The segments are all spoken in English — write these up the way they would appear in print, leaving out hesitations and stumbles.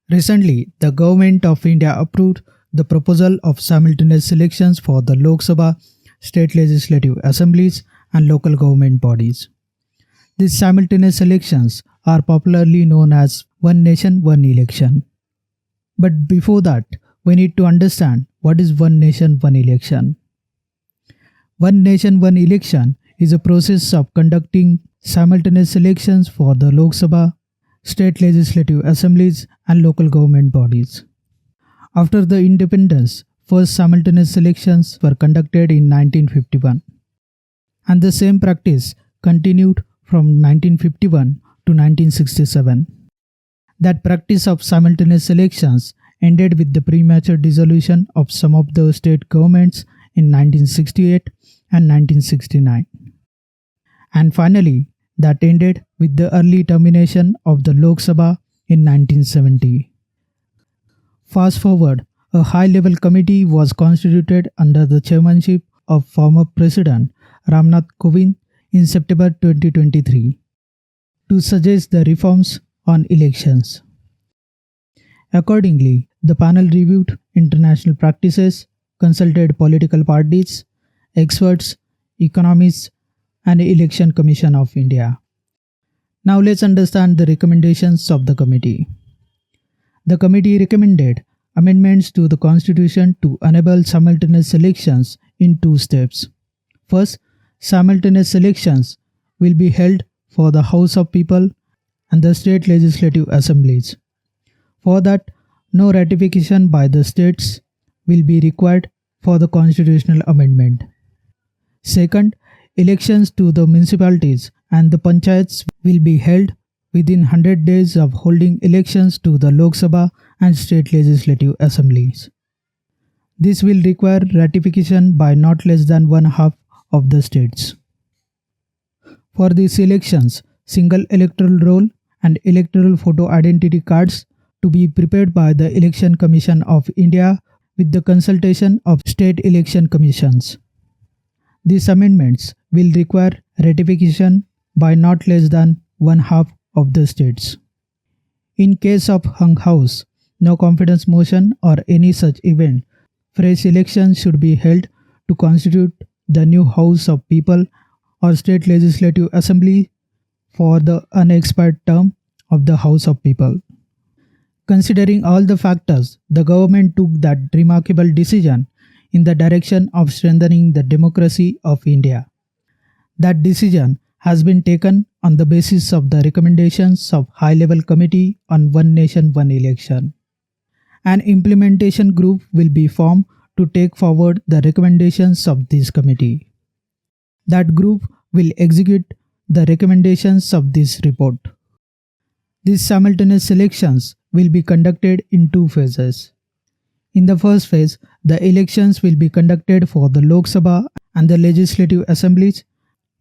Recently, the Government of India approved the proposal of simultaneous elections for the Lok Sabha, state legislative assemblies, and local government bodies. These simultaneous elections are popularly known as One Nation, One Election. But before that, we need to understand what is One Nation, One Election. One Nation, One Election is a process of conducting simultaneous elections for the Lok Sabha, state legislative assemblies, and local government bodies. After the independence, first simultaneous elections were conducted in 1951, and the same practice continued from 1951 to 1967. That practice of simultaneous elections ended with the premature dissolution of some of the state governments in 1968 and 1969. And finally, that ended with the early termination of the Lok Sabha in 1970. Fast forward, a high-level committee was constituted under the chairmanship of former President Ramnath Kovind in September 2023 to suggest the reforms on elections. Accordingly, the panel reviewed international practices, consulted political parties, experts, economists, and Election Commission of India. Now let's understand the recommendations of the committee. The committee recommended amendments to the constitution to enable simultaneous elections in two steps. First, simultaneous elections will be held for the House of People and the state legislative assemblies. For that, no ratification by the states will be required for the constitutional amendment. Second, elections to the municipalities and the panchayats will be held within 100 days of holding elections to the Lok Sabha and state legislative assemblies. This will require ratification by not less than one half of the states. For these elections, single electoral roll and electoral photo identity cards to be prepared by the Election Commission of India with the consultation of state election commissions. These amendments will require ratification by not less than one half of the states. In case of hung house, no confidence motion or any such event, fresh elections should be held to constitute the new House of People or State Legislative Assembly for the unexpired term of the House of People. Considering all the factors, the government took that remarkable decision in the direction of strengthening the democracy of India. That decision has been taken on the basis of the recommendations of High-Level Committee on One Nation, One Election. An implementation group will be formed to take forward the recommendations of this committee. That group will execute the recommendations of this report. These simultaneous elections will be conducted in two phases. In the first phase, the elections will be conducted for the Lok Sabha and the legislative assemblies.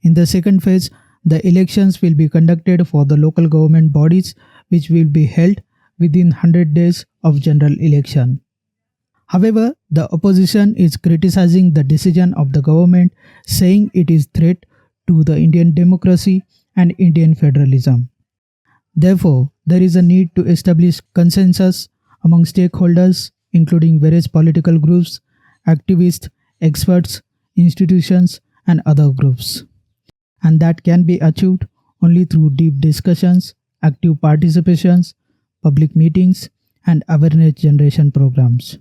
In the second phase, the elections will be conducted for the local government bodies, which will be held within 100 days of general election. However, the opposition is criticizing the decision of the government, saying it is a threat to the Indian democracy and Indian federalism. Therefore, there is a need to establish consensus among stakeholders, including various political groups, activists, experts, institutions, and other groups. And that can be achieved only through deep discussions, active participations, public meetings, and awareness generation programs.